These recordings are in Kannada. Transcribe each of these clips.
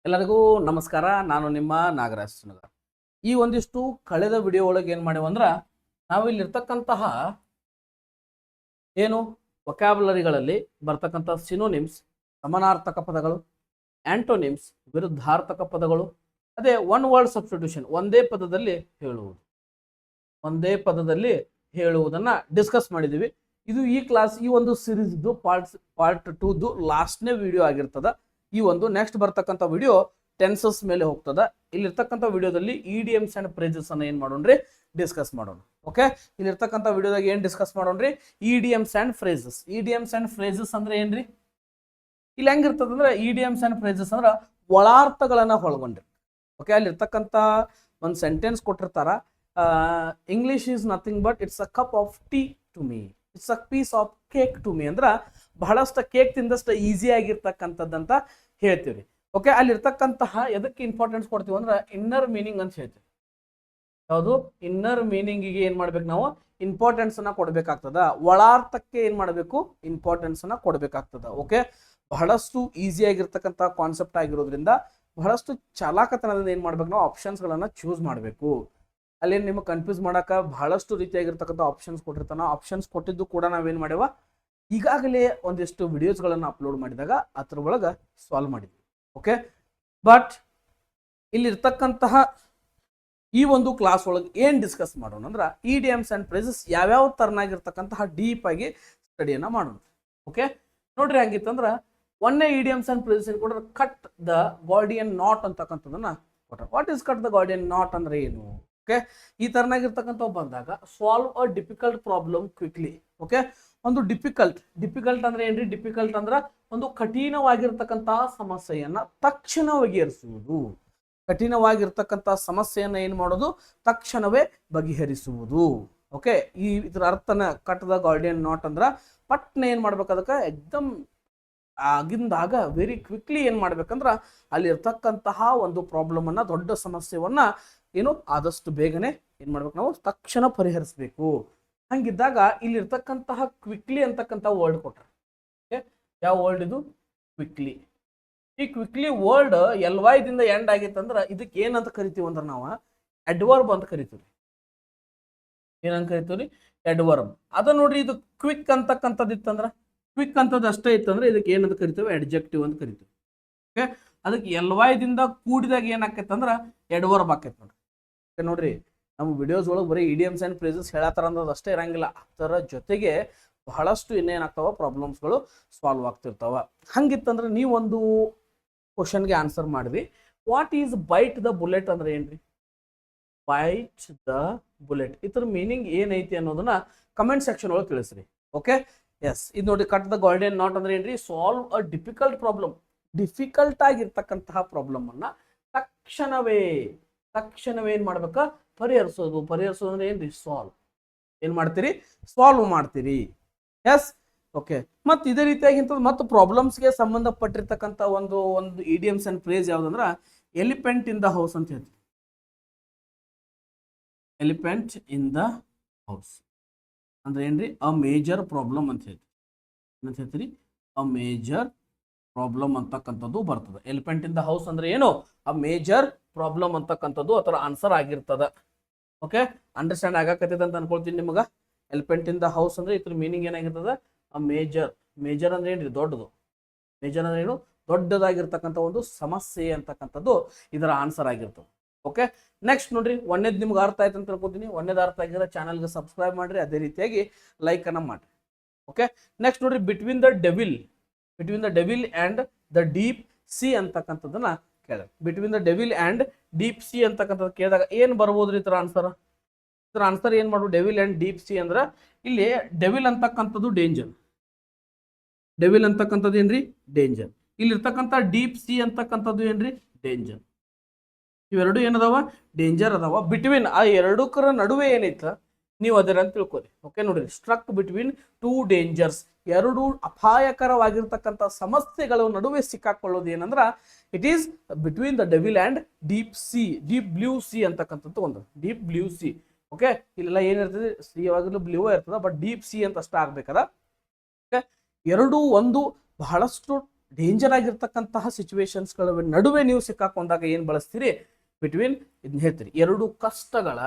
ಎಲ್ಲರಿಗೂ ನಮಸ್ಕಾರ. ನಾನು ನಿಮ್ಮ ನಾಗರಾಜ್ ಸುನಗರ. ಈ ಒಂದಿಷ್ಟು ಕಳೆದ ವಿಡಿಯೋ ಒಳಗೆ ಏನು ಮಾಡಿವಂದ್ರೆ ನಾವು ಇಲ್ಲಿರ್ತಕ್ಕಂತಹ ಏನು ವೊಕ್ಯಾಬುಲರಿಗಳಲ್ಲಿ ಬರ್ತಕ್ಕಂಥ ಸಿನೋನಿಮ್ಸ್, ಸಮಾನಾರ್ಥಕ ಪದಗಳು, ಆಂಟೋನಿಮ್ಸ್, ವಿರುದ್ಧಾರ್ಥಕ ಪದಗಳು, ಅದೇ ಒನ್ ವರ್ಡ್ ಸಬ್ಸ್ಟಿಟ್ಯೂಷನ್, ಒಂದೇ ಪದದಲ್ಲಿ ಹೇಳುವುದನ್ನು ಡಿಸ್ಕಸ್ ಮಾಡಿದ್ದೀವಿ. ಇದು ಈ ಕ್ಲಾಸ್ ಈ ಒಂದು ಸೀರೀಸ್ ಇದ್ದು ಪಾರ್ಟ್ 2ದು ಲಾಸ್ಟ್ನೇ ವಿಡಿಯೋ ಆಗಿರ್ತದೆ. ಈ ಒಂದು ನೆಕ್ಸ್ಟ್ ಬರ್ತಕ್ಕಂಥ ವಿಡಿಯೋ ಟೆನ್ಸಸ್ ಮೇಲೆ ಹೋಗ್ತದ. ಇಲ್ಲಿರ್ತಕ್ಕಂಥ ವಿಡಿಯೋದಲ್ಲಿ ಇಡಿಯಮ್ಸ್ ಅಂಡ್ ಫ್ರೇಸಸ್ ಅನ್ನ ಏನ್ ಮಾಡೋಣ್ರಿ ಡಿಸ್ಕಸ್ ಮಾಡೋಣ. ಓಕೆ, ಇಲ್ಲಿರ್ತಕ್ಕಂಥ ವಿಡಿಯೋದಾಗ ಏನ್ ಡಿಸ್ಕಸ್ ಮಾಡೋಣ್ರಿ ಇಡಿಯಮ್ಸ್ ಅಂಡ್ ಫ್ರೇಸಸ್ ಅಂದ್ರೆ ಏನ್ರಿ? ಇಲ್ಲಿ ಹೆಂಗಿರ್ತದ ಅಂದ್ರೆ ಇಡಿಯಮ್ಸ್ ಅಂಡ್ ಫ್ರೇಸಸ್ ಅಂದ್ರೆ ಒಳಾರ್ಥಗಳನ್ನ ಒಳಗೊಂಡ್ರಿ. ಓಕೆ, ಅಲ್ಲಿರ್ತಕ್ಕಂಥ ಒಂದು ಸೆಂಟೆನ್ಸ್ ಕೊಟ್ಟಿರ್ತಾರ, English is nothing but it's a cup of tea to me, it's a piece of cake to me ಅಂದ್ರ ಬಹಳಷ್ಟು ಕೇಕ್ ತಿಂದಷ್ಟು ಈಸಿ ಆಗಿರ್ತಕ್ಕಂಥದ್ದಂತ ಹೇಳ್ತೀವಿ. ಓಕೆ, ಅಲ್ಲಿರ್ತಕ್ಕಂತಹ ಎದಕ್ಕೆ ಇಂಪಾರ್ಟೆನ್ಸ್ ಕೊಡ್ತೀವಿ ಅಂದ್ರೆ ಇನ್ನರ್ ಮೀನಿಂಗ್ ಅಂತ ಹೇಳ್ತೀವಿ. ಯಾವುದು? ಇನ್ನರ್ ಮೀನಿಂಗಿಗೆ ಏನ್ ಮಾಡ್ಬೇಕು ನಾವು ಇಂಪಾರ್ಟೆನ್ಸ್ ಅನ್ನ ಕೊಡ್ಬೇಕಾಗ್ತದ. ಒಳಾರ್ಥಕ್ಕೆ ಏನ್ ಮಾಡಬೇಕು ಇಂಪಾರ್ಟೆನ್ಸ್ ಅನ್ನ ಕೊಡ್ಬೇಕಾಗ್ತದ. ಓಕೆ, ಬಹಳಷ್ಟು ಈಸಿ ಆಗಿರ್ತಕ್ಕಂಥ ಕಾನ್ಸೆಪ್ಟ್ ಆಗಿರೋದ್ರಿಂದ ಬಹಳಷ್ಟು ಚಾಲಾಕತನದಿಂದ ಏನ್ ಮಾಡ್ಬೇಕು ನಾವು ಆಪ್ಷನ್ಸ್ ಗಳನ್ನ ಚೂಸ್ ಮಾಡಬೇಕು. ಅಲ್ಲಿ ನಿಮಗೆ ಕನ್ಫ್ಯೂಸ್ ಮಾಡಕ ಬಹಳಷ್ಟು ರೀತಿಯಾಗಿರ್ತಕ್ಕಂಥ ಆಪ್ಷನ್ಸ್ ಕೊಟ್ಟಿರ್ತಾನ. ಆಪ್ಷನ್ಸ್ ಕೊಟ್ಟಿದ್ದು ಕೂಡ ನಾವೇನ್ ಮಾಡ್ಯಾವ ಈಗಾಗಲೇ ಒಂದಿಷ್ಟು ವಿಡಿಯೋಸ್ಗಳನ್ನು ಅಪ್ಲೋಡ್ ಮಾಡಿದಾಗ ಅದ್ರ ಒಳಗೆ ಸಾಲ್ವ್ ಮಾಡಿದ್ವಿ. ಓಕೆ, ಬಟ್ ಇಲ್ಲಿರ್ತಕ್ಕಂತಹ ಈ ಒಂದು ಕ್ಲಾಸ್ ಒಳಗೆ ಏನು ಡಿಸ್ಕಸ್ ಮಾಡೋಣ ಅಂದ್ರೆ ಇಡಿಯಮ್ಸ್ ಅಂಡ್ ಫ್ರೇಸಸ್ ಯಾವ್ಯಾವ ತರನಾಗಿರ್ತಕ್ಕಂತಹ ಡೀಪ್ ಆಗಿ ಸ್ಟಡಿಯನ್ನ ಮಾಡೋಣ. ಓಕೆ, ನೋಡ್ರಿ ಹಂಗಿತ್ತಂದ್ರೆ ಒಂದೇ ಇಡಿಯಮ್ಸ್ ಅಂಡ್ ಫ್ರೇಸಸ್ ಏನು ಕೊಟ್ರೆ ಕಟ್ ದ ಗಾರ್ಡಿಯನ್ ನಾಟ್ ಅಂತಕ್ಕಂಥದನ್ನ ಕೊಟ್ಟ. What is cut the guardian knot ಅಂದ್ರೆ ಏನು? ಓಕೆ, ಈ ತರನಾಗಿರ್ತಕ್ಕಂಥವು ಬಂದಾಗ solve a difficult problem quickly. Okay, ಒಂದು ಡಿಫಿಕಲ್ಟ್ ಅಂದ್ರೆ ಏನ್ರಿ? ಡಿಫಿಕಲ್ಟ್ ಅಂದ್ರೆ ಒಂದು ಕಠಿಣವಾಗಿರ್ತಕ್ಕಂತಹ ಸಮಸ್ಯೆಯನ್ನ ತಕ್ಷಣ ಬಗೆಹರಿಸುವುದು. ಕಠಿಣವಾಗಿರ್ತಕ್ಕಂಥ ಸಮಸ್ಯೆಯನ್ನ ಏನ್ ಮಾಡೋದು? ತಕ್ಷಣವೇ ಬಗೆಹರಿಸುವುದು. ಓಕೆ, ಇದರ ಅರ್ಥನ ಕಟ್ ದ ಗಾರ್ಡಿಯನ್ ನಾಟ್ ಅಂದ್ರ ಪಟ್ನ ಏನ್ ಮಾಡ್ಬೇಕು, ಅದಕ್ಕೆ ಎಕ್ದಮ್ ಆಗಿಂದಾಗ ವೆರಿ ಕ್ವಿಕ್ಲಿ ಏನ್ ಮಾಡ್ಬೇಕಂದ್ರ ಅಲ್ಲಿ ಇರ್ತಕ್ಕಂತಹ ಒಂದು ಪ್ರಾಬ್ಲಮ್ ಅನ್ನ, ದೊಡ್ಡ ಸಮಸ್ಯೆಯನ್ನ ಏನು ಆದಷ್ಟು ಬೇಗನೆ ಏನ್ ಮಾಡ್ಬೇಕು ನಾವು ತಕ್ಷಣ ಪರಿಹರಿಸಬೇಕು. ಹಂಗಿದ್ದಾಗ ಇಲ್ಲಿರ್ತಕ್ಕಂತಹ ಕ್ವಿಕ್ಲಿ ಅಂತಕ್ಕಂಥ ವರ್ಡ್ ಕೊಟ್ರೆ, ಯಾವ ವರ್ಡ್ ಇದು? ಕ್ವಿಕ್ಲಿ. ಈ ಕ್ವಿಕ್ಲಿ ವರ್ಡ್ ದಿಂದ ಎಂಡ್ ಆಗಿತ್ತಂದ್ರೆ ಇದಕ್ಕೆ ಏನಂತ ಕರಿತೀವಿ ಅಂದ್ರೆ ನಾವು ಅಡ್ವರ್ಬ್ ಅಂತ ಕರಿತೀವಿ. ಏನಂತ ಕರಿತೀವಿ? ಅಡ್ವರ್ಬ್. ಅದ ನೋಡ್ರಿ, ಇದು ಕ್ವಿಕ್ ಅಂತಕ್ಕಂಥದ್ದು ಇತ್ತಂದ್ರ, ಕ್ವಿಕ್ ಅಂತದ್ದು ಅಷ್ಟೇ ಇತ್ತಂದ್ರೆ ಇದಕ್ಕೆ ಏನಂತ ಕರಿತೀವಿ? ಅಡ್ಜೆಕ್ಟಿವ್ ಅಂತ ಕರಿತೀವಿ. ಓಕೆ, ಅದಕ್ಕೆ ದಿಂದ ಕೂಡಿದಾಗ ಏನಾಕೈತೆ ಅಂದ್ರೆ ಅಡ್ವರ್ಬ್ ಆಕೈತೆ ನೋಡ್ರಿ. ನೋಡ್ರಿ, ನಮ್ಮ ವಿಡಿಯೋಸ್ ಒಳಗೆ ಬರೀ ಇಡಿಯಮ್ಸ್ ಅಂಡ್ ಫ್ರೇಸಸ್ ಹೇಳತ್ತಾರ ಅನ್ನೋದು ಅಷ್ಟೇ ಇರಂಗಿಲ್ಲ. ಅದರ ಜೊತೆಗೆ ಬಹಳಷ್ಟು ಇನ್ನೇನಾಗ್ತಾವ ಪ್ರಾಬ್ಲಮ್ಸ್ಗಳು ಸಾಲ್ವ್ ಆಗ್ತಿರ್ತಾವ. ಹಂಗಿತ್ತಂದ್ರೆ ನೀವೊಂದು ಕ್ವಶನ್ಗೆ ಆನ್ಸರ್ ಮಾಡಿದ್ವಿ. What is byte the bullet ಅಂದ್ರೆ ಏನ್ರಿ? ಬೈಟ್ ದ ಬುಲೆಟ್ ಇದ್ರ ಮೀನಿಂಗ್ ಏನೈತಿ ಅನ್ನೋದನ್ನ ಕಮೆಂಟ್ ಸೆಕ್ಷನ್ ಒಳಗೆ ತಿಳಿಸ್ರಿ. ಓಕೆ, ಎಸ್, ಇದು ನೋಡಿ, ಕಟ್ ದ ಗಾರ್ಡಿಯನ್ ನಾಟ್ ಅಂದ್ರೆ ಏನ್ರಿ? Solve a difficult problem. Difficult ಆಗಿರ್ತಕ್ಕಂತಹ ಪ್ರಾಬ್ಲಮ್ ಅನ್ನ ತಕ್ಷಣವೇ ಏನ್ ಮಾಡ್ಬೇಕಾ? ಪರಿಹರಿಸೋದು ಅಂದ್ರೆ ಏನ್ರಿ? ಸಾಲ್ವ್. ಏನ್ ಮಾಡ್ತೀರಿ? ಸಾಲ್ವ್ ಮಾಡ್ತೀರಿ. Yes, okay. ಮತ್ತೆ ಇದೇ ರೀತಿಯಾಗಿ ಮತ್ತು ಪ್ರಾಬ್ಲಮ್ಸ್ಗೆ ಸಂಬಂಧಪಟ್ಟಿರ್ತಕ್ಕಂಥ ಒಂದು ಇಡಿಯಮ್ಸ್ ಅಂಡ್ ಫ್ರೇಸ್ ಯಾವ್ದಂದ್ರ ಎಲಿಫೆಂಟ್ ಇನ್ ದ ಹೌಸ್ ಅಂತ ಹೇಳ್ತೀವಿ. ಎಲಿಫೆಂಟ್ ಇನ್ ದ ಹೌಸ್ ಅಂದ್ರೆ ಏನ್ರಿ? ಅ ಮೇಜರ್ ಪ್ರಾಬ್ಲಮ್ ಅಂತ ಹೇಳ್ತೀರಿ. ಅ ಮೇಜರ್ ಪ್ರಾಬ್ಲಮ್ ಅಂತಕ್ಕಂಥದ್ದು ಬರ್ತದೆ. ಎಲಿಫೆಂಟ್ ಇನ್ ದ ಹೌಸ್ ಅಂದ್ರೆ ಏನು? ಅ ಮೇಜರ್ ಪ್ರಾಬ್ಲಮ್ ಅಂತಕ್ಕಂಥದ್ದು ಅದರ ಆನ್ಸರ್ ಆಗಿರ್ತದ. ಓಕೆ, ಅಂಡರ್ಸ್ಟ್ಯಾಂಡ್ ಆಗಕತ್ತೈತೆ ಅಂತ ಅನ್ಕೊಳ್ತೀನಿ ನಿಮಗ. ಎಲಿಫೆಂಟ್ ಇನ್ ದ ಹೌಸ್ ಅಂದ್ರೆ ಇದ್ರ ಮೀನಿಂಗ್ ಏನಾಗಿರ್ತದ? ಅ ಮೇಜರ್ ಅಂದ್ರೆ ಏನ್ರಿ? ದೊಡ್ಡದು. ಮೇಜರ್ ಅಂದ್ರೆ ಏನು? ದೊಡ್ಡದಾಗಿರ್ತಕ್ಕಂಥ ಒಂದು ಸಮಸ್ಯೆ ಅಂತಕ್ಕಂಥದ್ದು ಇದರ ಆನ್ಸರ್ ಆಗಿರ್ತದೆ. ಓಕೆ, ನೆಕ್ಸ್ಟ್ ನೋಡ್ರಿ, ಒಂದೇದ್ ನಿಮ್ಗೆ ಅರ್ಥ ಆಯ್ತು ಅಂತ ಅನ್ಕೋತೀನಿ. ಒಂದೇದು ಅರ್ಥ ಆಗಿದ್ರೆ ಚಾನಲ್ಗೆ ಸಬ್ಸ್ಕ್ರೈಬ್ ಮಾಡ್ರಿ, ಅದೇ ರೀತಿಯಾಗಿ ಲೈಕ್ ಅನ್ನ ಮಾಡ್ರಿ. ಓಕೆ, ನೆಕ್ಸ್ಟ್ ನೋಡ್ರಿ, between the devil and the deep C ಅಂತಕ್ಕಂಥದ್ದನ್ನ ಕೇಳ. Between the devil and deep C ಅಂತಕ್ಕಂಥದ್ದು ಕೇಳಿದಾಗ ಏನ್ ಬರ್ಬೋದ್ರಿ ಇತರ ಆನ್ಸರ್? ಇತರ ಆನ್ಸರ್ ಏನ್ ಮಾಡ್ಬೋದು? ಡೆವಿಲ್ ಅಂಡ್ ಡೀಪ್ ಸಿ ಅಂದ್ರ ಇಲ್ಲಿ ಡೆವಿಲ್ ಅಂತಕ್ಕಂಥದ್ದು ಡೇಂಜರ್. ಡೆವಿಲ್ ಅಂತಕ್ಕಂಥದ್ದು ಏನ್ರಿ? ಡೇಂಜರ್. ಇಲ್ಲಿ ಇರ್ತಕ್ಕಂಥ ಡೀಪ್ ಸಿ ಅಂತಕ್ಕಂಥದ್ದು ಏನ್ರಿ? ಡೇಂಜರ್. ಇವೆರಡು ಏನದಾವ? ಡೇಂಜರ್ ಅದಾವ. ಬಿಟ್ವೀನ್ ಆ ಎರಡಕ್ಕರ ನಡುವೆ ಏನೈತ ನೀವು ಅದರ ಅಂತ ತಿಳ್ಕೊರಿ. ಓಕೆ, ನೋಡ್ರಿ, ಸ್ಟ್ರಕ್ ಬಿಟ್ವೀನ್ ಟೂ ಡೇಂಜರ್ಸ್, ಎರಡು ಅಪಾಯಕರವಾಗಿರ್ತಕ್ಕಂಥ ಸಮಸ್ಯೆಗಳ ನಡುವೆ ಸಿಕ್ಕಾಕೊಳ್ಳೋದು ಏನಂದ್ರ it is between the devil and deep blue C ಅಂತಕ್ಕಂಥದ್ದು ಒಂದು ಡೀಪ್ ಬ್ಲೂ ಸಿ. ಓಕೆ, ಇಲ್ಲೆಲ್ಲ ಏನಿರ್ತದೆ? ಸಿ ಯಾವಾಗಲೂ ಬ್ಲೂ ಇರ್ತದ, ಬಟ್ ಡೀಪ್ ಸಿ ಅಂತ ಅಷ್ಟ ಆಗ್ಬೇಕದ. ಓಕೆ, ಎರಡು ಒಂದು ಬಹಳಷ್ಟು ಡೇಂಜರ್ ಆಗಿರ್ತಕ್ಕಂತಹ ಸಿಚುವೇಶನ್ಸ್ಗಳ ನಡುವೆ ನೀವು ಸಿಕ್ಕಾಕೊಂಡಾಗ ಏನು ಬಳಸ್ತೀರಿ? ಬಿಟ್ವೀನ್ ಇದನ್ನ ಹೇಳ್ತೀರಿ. ಎರಡು ಕಷ್ಟಗಳ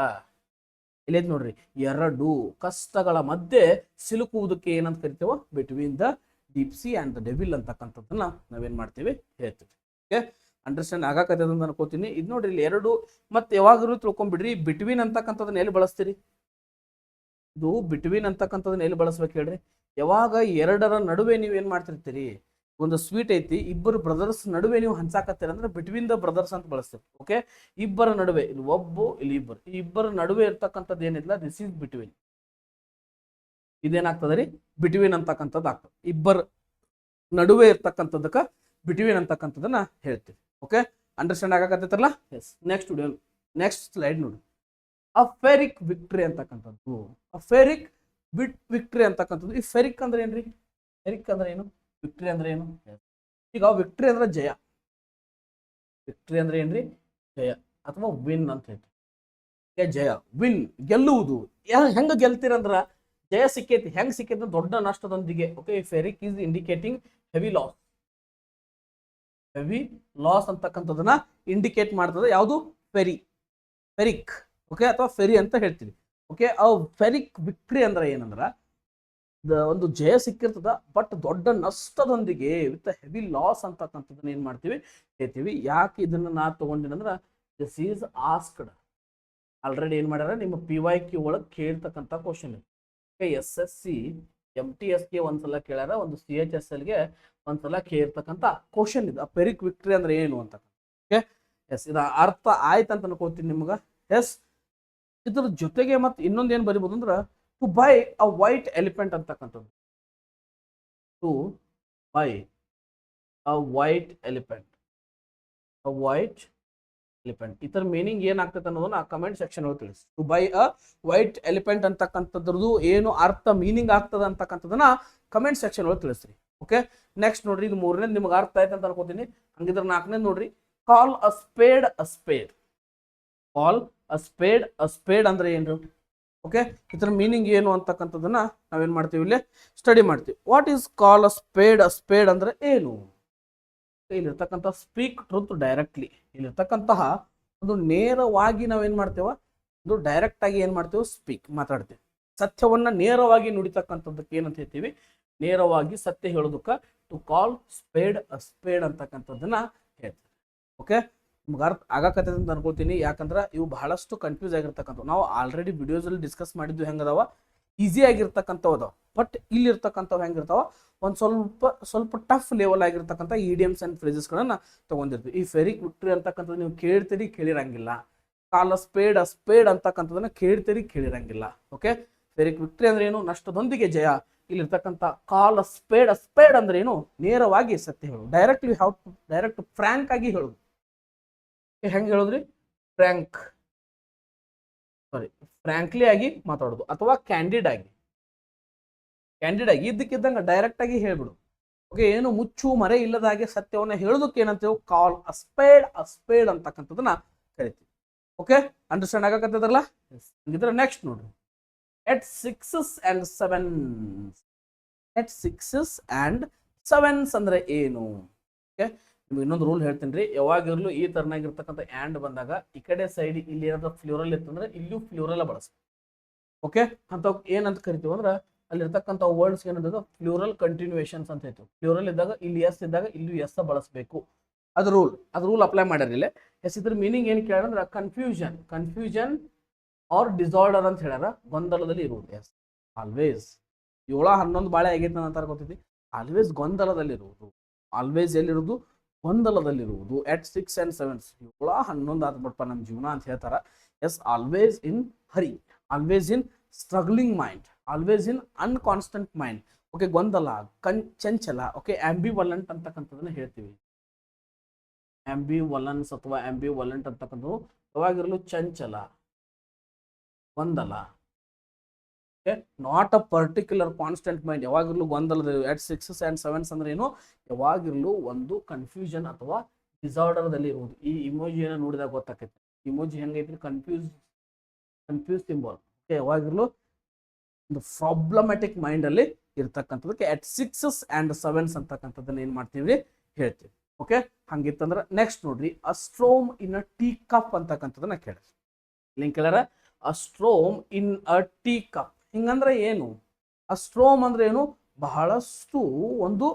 ಇಲ್ಲೈತ್ ನೋಡ್ರಿ, ಎರಡು ಕಷ್ಟಗಳ ಮಧ್ಯೆ ಸಿಲುಕುವುದಕ್ಕೆ ಏನಂತ ಕರಿತೇವ? Between the deep sea and the devil ಅಂತಕ್ಕಂಥದ್ದನ್ನ ನಾವೇನ್ ಮಾಡ್ತೀವಿ? ಹೇಳ್ತೀವಿ. ಓಕೆ, ಅಂಡರ್ಸ್ಟ್ಯಾಂಡ್ ಆಗಾಕತ್ತೆ ಅಂತ ಅನ್ಕೋತೀನಿ. ಇದು ನೋಡ್ರಿ, ಇಲ್ಲಿ ಎರಡು ಮತ್ತೆ ಯಾವಾಗಲೂ ತಿಳ್ಕೊಂಡ್ಬಿಡ್ರಿ, ಬಿಟ್ವೀನ್ ಅಂತಕ್ಕಂಥದ್ದನ್ನ ಎಲ್ಲಿ ಬಳಸ್ತೀರಿ? ಇದು ಬಿಟ್ವೀನ್ ಅಂತಕ್ಕಂಥದ್ದನ್ನ ಎಲ್ಲಿ ಬಳಸ್ಬೇಕು ಹೇಳ್ರಿ? ಯಾವಾಗ ಎರಡರ ನಡುವೆ ನೀವು ಏನ್ ಮಾಡ್ತಿರ್ತೀರಿ? ಒಂದು ಸ್ವೀಟ್ ಐತಿ, ಇಬ್ಬರು ಬ್ರದರ್ಸ್ ನಡುವೆ ನೀವು ಹಂಚಾಕತ್ತೀರ ಅಂದ್ರೆ ಬಿಟ್ವೀನ್ ದ ಬ್ರದರ್ಸ್ ಅಂತ ಬಳಸ್ತೀವಿ. ಓಕೆ, ಇಬ್ಬರ ನಡುವೆ, ಇಲ್ಲಿ ಒಬ್ಬರು ಇಲ್ಲಿ ಇಬ್ಬರು, ಈ ಇಬ್ಬರ ನಡುವೆ ಇರ್ತಕ್ಕಂಥದ್ದು ಏನಿಲ್ಲ, ದಿಸ್ ಈಸ್ ಬಿಟ್ವೀನ್. ಇದೇನಾಗ್ತದೆ ರೀ? ಬಿಟ್ವೀನ್ ಅಂತಕ್ಕಂಥದ್ದು ಆಗ್ತದೆ. ಇಬ್ಬರ ನಡುವೆ ಇರ್ತಕ್ಕಂಥದ್ದಕ್ಕ ಬಿಟ್ವೀನ್ ಅಂತಕ್ಕಂಥದ್ದನ್ನ ಹೇಳ್ತೀವಿ. ಓಕೆ, ಅಂಡರ್ಸ್ಟ್ಯಾಂಡ್ ಆಗಕತ್ತೈತಲ್ಲ? Yes. Next video, next slide ನೋಡಿ. ಅಫೆರಿಕ್ ವಿಕ್ಟ್ರಿ ಅಂತಕ್ಕಂಥದ್ದು. ಅಫೆರಿಕ್ ವಿಕ್ಟ್ರಿ ಅಂತಕ್ಕಂಥದ್ದು. ಈ ಫೆರಿಕ್ ಅಂದ್ರೆ ಏನ್ರಿ? ಫೆರಿಕ್ ಅಂದ್ರೆ ಏನು? ವಿಕ್ಟ್ರಿ ಅಂದ್ರೆ ಏನು? ಈಗ ವಿಕ್ಟ್ರಿ ಅಂದ್ರೆ ಜಯ. ವಿಕ್ಟ್ರಿ ಅಂದ್ರೆ ಏನ್ರಿ? ಜಯ ಅಥವಾ ವಿನ್ ಅಂತ ಹೇಳ್ತೀವಿ. ಜಯ, ವಿನ್, ಗೆಲ್ಲುವುದು. ಹೆಂಗ ಗೆಲ್ತೀರಂದ್ರ ಜಯ ಸಿಕ್ಕೈತಿ. ಹೆಂಗ್ ಸಿಕ್ಕೈತಿ? ದೊಡ್ಡ ನಷ್ಟದೊಂದಿಗೆ. Okay, Pyrrhic is indicating heavy loss. Heavy loss ಅಂತಕ್ಕಂಥದನ್ನ ಇಂಡಿಕೇಟ್ ಮಾಡ್ತದೆ ಯಾವುದು? ಫೆರಿಕ್. ಓಕೆ, ಅಥವಾ ಫೆರಿ ಅಂತ ಹೇಳ್ತೀವಿ. ಓಕೆ, ಆ ಫೆರಿಕ್ ವಿಕ್ಟ್ರಿ ಅಂದ್ರೆ ಏನಂದ್ರ ಒಂದು ಜಯ ಸಿಕ್ಕಿರ್ತದ, ಬಟ್ ದೊಡ್ಡ ನಷ್ಟದೊಂದಿಗೆ ವಿತ್ ಹೆವಿ ಲಾಸ್ ಅಂತಕ್ಕಂಥದ್ದನ್ನ ಏನ್ ಮಾಡ್ತೀವಿ? ಹೇಳ್ತೀವಿ. ಯಾಕೆ ಇದನ್ನ ನಾ ತಗೊಂಡಿನಂದ್ರ ದಿಸ್ ಈಸ್ ಆಸ್ಕ್ಡ್. ಆಲ್ರೆಡಿ ಏನ್ ಮಾಡ್ಯಾರ, ನಿಮ್ಮ PYQ ಒಳಗೆ ಕೇಳ್ತಕ್ಕಂಥ ಕ್ವಶನ್ ಇದೆ. ಓಕೆ, SSC MTS ಗೆ ಒಂದ್ಸಲ ಕೇಳ್ಯಾರ, ಒಂದು CHSL ಗೆ ಒಂದ್ಸಲ ಕೇಳ್ತಕ್ಕಂಥ ಕ್ವಶನ್ ಇದೆ. ಫೆರಿಕ್ ವಿಕ್ಟ್ರಿ ಅಂದ್ರೆ ಏನು ಅಂತ. ಓಕೆ, ಎಸ್, ಇದು ಅರ್ಥ ಆಯ್ತು ಅಂತ ಅನ್ಕೋತೀನಿ ನಿಮ್ಗ. ಎಸ್, ಇದ್ರ ಜೊತೆಗೆ ಮತ್ತೆ ಇನ್ನೊಂದು ಏನ್ ಬರಿಬಹುದು ಅಂದ್ರ to buy a white elephant ಅಂತಕ್ಕಂಥದ್ದು. To buy a white elephant. A white elephant, ಇದರ ಮೀನಿಂಗ್ ಏನಾಗ್ತದೆ ಅನ್ನೋದನ್ನ ಕಮೆಂಟ್ ಸೆಕ್ಷನ್ ಒಳಗೆ ತಿಳಿಸಿ. To buy a white elephant ಅಂತಕ್ಕಂಥದ್ರದ್ದು ಏನು ಅರ್ಥ, ಮೀನಿಂಗ್ ಆಗ್ತದ ಅಂತಕ್ಕಂಥದನ್ನ ಕಮೆಂಟ್ ಸೆಕ್ಷನ್ ಒಳಗೆ ತಿಳಿಸ್ರಿ. ಓಕೆ, ನೆಕ್ಸ್ಟ್ ನೋಡ್ರಿ, ಇದು ಮೂರನೇದು ನಿಮ್ಗೆ ಅರ್ಥ ಆಯ್ತು ಅಂತ ಅನ್ಕೋತೀನಿ. ಹಂಗಿದ್ರೆ ನಾಲ್ಕನೇದು ನೋಡ್ರಿ, ಕಾಲ್ a spade a speed. Call a speed ಅಂದ್ರೆ ಏನು? ಓಕೆ, ಇದರ ಮೀನಿಂಗ್ ಏನು ಅಂತಕ್ಕಂಥದ್ದನ್ನ ನಾವೇನ್ ಮಾಡ್ತೀವಿ? ಇಲ್ಲಿ ಸ್ಟಡಿ ಮಾಡ್ತೀವಿ. What is call a speed ಅಂದ್ರೆ ಏನು? ಇಲ್ಲಿರ್ತಕ್ಕಂಥ ಸ್ಪೀಕ್ ಟ್ರೂತ್ ಡೈರೆಕ್ಟ್ಲಿ. ಇಲ್ಲಿರ್ತಕ್ಕಂತಹ ಒಂದು ನೇರವಾಗಿ ನಾವೇನ್ ಮಾಡ್ತೇವ? ಒಂದು ಡೈರೆಕ್ಟ್ ಆಗಿ ಏನ್ ಮಾಡ್ತೇವೆ? ಸ್ಪೀಕ್, ಮಾತಾಡ್ತೇವೆ. ಸತ್ಯವನ್ನ ನೇರವಾಗಿ ನುಡಿತಕ್ಕಂಥದ್ದಕ್ಕೆ ಏನಂತ ಹೇಳ್ತೀವಿ? ನೇರವಾಗಿ ಸತ್ಯ ಹೇಳೋದಕ್ಕ to call spade a spade ಅಂತಕ್ಕಂಥದ್ದನ್ನ ಹೇಳ್ತೀವಿ. ಓಕೆ, ನಿಮ್ಗೆ ಅರ್ಥ ಆಗಾಕತ್ತೆ ಅಂತ ಅನ್ಕೊಳ್ತೀನಿ. ಯಾಕಂದ್ರೆ ಇವು ಬಹಳಷ್ಟು ಕನ್ಫ್ಯೂಸ್ ಆಗಿರ್ತಕ್ಕಂಥವು. ನಾವು ಆಲ್ರೆಡಿ ವಿಡಿಯೋಸ್ ಅಲ್ಲಿ ಡಿಸ್ಕಸ್ ಮಾಡಿದ್ವಿ, ಹೆಂಗದಾವ ಈಸಿ ಆಗಿರ್ತಕ್ಕಂಥವು ಅದಾವ. ಬಟ್ ಇಲ್ಲಿರ್ತಕ್ಕಂಥವು ಹೆಂಗಿರ್ತಾವ? ಒಂದು ಸ್ವಲ್ಪ ಟಫ್ ಲೆವೆಲ್ ಆಗಿರ್ತಕ್ಕಂಥ ಇಡಿಯಮ್ಸ್ ಅಂಡ್ ಫ್ರೇಸಸ್ಗಳನ್ನ ತಗೊಂಡಿರ್ತೀವಿ. ಈ ಫೆರಿಕ್ ವಿಕ್ಟ್ರಿ ಅಂತಕ್ಕಂಥದ್ದು ನೀವು ಕೇಳ್ತೀರಿ, ಕೇಳಿರಂಗಿಲ್ಲ. ಕಾಲ್ ಸ್ಪೇಡ್ ಅಂತಕ್ಕಂಥದನ್ನ ಕೇಳಿರಂಗಿಲ್ಲ. ಓಕೆ, ಫೆರಿಕ್ ವಿಕ್ಟ್ರಿ ಅಂದ್ರೆ ಏನು? ನಷ್ಟದೊಂದಿಗೆ ಜಯ. ಇಲ್ಲಿರ್ತಕ್ಕಂಥ ಕಾಲ್ ಸ್ಪೇಡ್ ಅಂದ್ರೆ ಏನು? ನೇರವಾಗಿ ಸತ್ಯ ಹೇಳು. ಡೈರೆಕ್ಟ್ ಫ್ರಾಂಕ್ ಆಗಿ ಹೇಳುದು. ಹೆಂಗ್ ಹೇಳುದ್ರಿ? ಫ್ರಾಂಕ್ಲಿ ಆಗಿ ಮಾತಾಡೋದು, ಅಥವಾ ಕ್ಯಾಂಡಿಡ್ ಆಗಿ ಇದ್ದಕ್ಕಿದ್ದಂಗ ಡೈರೆಕ್ಟ್ ಆಗಿ ಹೇಳ್ಬಿಡು. ಓಕೆ, ಏನು ಮುಚ್ಚು ಮರೆ ಇಲ್ಲದ ಹಾಗೆ ಸತ್ಯವನ್ನ ಹೇಳೋದಕ್ಕೆ ಏನಂತೇವೆ? ಕಾಲ್ ಅ ಸ್ಪೇಡ್ ಅಂತಕ್ಕಂಥದನ್ನ ಕರಿತೀವಿ. ಓಕೆ, ಅಂಡರ್ಸ್ಟ್ಯಾಂಡ್ ಆಗಕತ್ತದಲ್ಲ? ಹಂಗಿದ್ರೆ ನೆಕ್ಸ್ಟ್ ನೋಡ್ರಿ, ಎಟ್ ಸಿಕ್ಸಸ್ ಅಂಡ್ ಸೆವೆನ್ಸ್ ಅಂದ್ರೆ ಏನು? ಓಕೆ, ನಿಮ್ಗೆ ಇನ್ನೊಂದು ರೂಲ್ ಹೇಳ್ತೀನಿ ರೀ. ಯಾವಾಗಿರ್ಲು ಈ ತರನಾಗಿರ್ತಕ್ಕಂಥ ಆ್ಯಂಡ್ ಬಂದಾಗ ಈ ಕಡೆ ಸೈಡ್ ಇಲ್ಲಿ ಏನಾದ್ರು ಫ್ಲೂರಲ್ ಇತ್ತಂದ್ರೆ ಇಲ್ಲೂ ಫ್ಲೂರಲ್ ಬಳಸ್ತೀವಿ. ಓಕೆ, ಅಂತ ಏನಂತ ಕರಿತೀವಿ ಅಂದ್ರೆ ಅಲ್ಲಿರ್ತಕ್ಕಂಥ ವರ್ಡ್ಸ್ ಏನಂತ ಫ್ಲೂರಲ್ ಕಂಟಿನ್ಯೂಯೇಷನ್ಸ್ ಅಂತ ಹೇಳ್ತೀವಿ. ಫ್ಲೂರಲ್ ಇದ್ದಾಗ ಇಲ್ಲಿ ಎಸ್ ಇದ್ದಾಗ ಇಲ್ಲೂ ಎಸ್ ಬಳಸಬೇಕು. ಅದು ರೂಲ್ ಅಪ್ಲೈ ಮಾಡಿರಲಿಲ್ಲ. ಎಸ್, ಇದ್ರ ಮೀನಿಂಗ್ ಏನು ಕೇಳಿದ್ರೆ ಕನ್ಫ್ಯೂಷನ್ ಆರ್ ಡಿಸಾರ್ಡರ್ ಅಂತ ಹೇಳ್ಯಾರ, ಗೊಂದಲದಲ್ಲಿ ಇರುವುದು. ಎಸ್, ಆಲ್ವೇಸ್ 7-11 ಬಾಳೆ ಆಗೈತೆ ಅಂತ ಗೊತ್ತೈತಿ. ಆಲ್ವೇಸ್ ಗೊಂದಲದಲ್ಲಿರುವುದು. ಆಲ್ವೇಸ್ ಎಲ್ಲಿರುವುದು? ಗೊಂದಲದಲ್ಲಿರುವುದು. ಎಟ್ 6 and 7 7-11 ಆದ್ಬಿಟ್ಪ ನಮ್ಮ ಜೀವನ ಅಂತ ಹೇಳ್ತಾರ. Yes, always in hurry, always in struggling mind, always in unconstant mind. Okay, ಗೊಂದಲ, ಚಂಚಲ. ಓಕೆ, ಆಂಬಿವಲೆಂಟ್ ಅಂತಕ್ಕಂಥದನ್ನ ಹೇಳ್ತೀವಿ. ಆಂಬಿವಲೆನ್ಸ್ ಅಥವಾ ಆಂಬಿವಲೆಂಟ್ ಅಂತಕ್ಕಂಥದ್ದು ಯಾವಾಗಿರಲು ಚಂಚಲ, ಗೊಂದಲ. Okay, not a particular constant mind, ಯಾವಾಗಿರ್ಲು ಗೊಂದಲದ. ಎಟ್ 6 and 7 ಅಂದ್ರೆ ಏನು? ಯಾವಾಗಿರ್ಲು ಒಂದು ಕನ್ಫ್ಯೂಷನ್ ಅಥವಾ ಡಿಸಾರ್ಡರ್ದಲ್ಲಿ ಇರುವುದು. ಈ ಇಮೋಜಿಯನ್ನು ನೋಡಿದಾಗ ಗೊತ್ತಾಕೈತಿ. ಇಮೋಜಿ ಹೆಂಗೈತಿ? Confuse symbol. ಓಕೆ, ಯಾವಾಗಿರ್ಲು ಒಂದು ಪ್ರಾಬ್ಲಮ್ಯಾಟಿಕ್ ಮೈಂಡ್ ಅಲ್ಲಿ ಇರ್ತಕ್ಕಂಥದಕ್ಕೆ ಅಟ್ 6s and 7s ಅಂತಕ್ಕಂಥದ್ದನ್ನ ಏನ್ ಮಾಡ್ತೀವಿ ಹೇಳ್ತೀವಿ. ಓಕೆ, ಹಂಗಿತ್ತಂದ್ರೆ ನೆಕ್ಸ್ಟ್ ನೋಡ್ರಿ, a storm in a tea cup ಅಂತಕ್ಕಂಥದನ್ನ ಕೇಳಿ. ಲಿಂಕ್ ಕೇಳಾರ, a storm in a tea cup ಹಿಂಗಂದ್ರೆ ಏನು? ಅ ಸ್ಟ್ರೋಮ್ ಅಂದ್ರೆ ಏನು? ಬಹಳಷ್ಟು ಒಂದು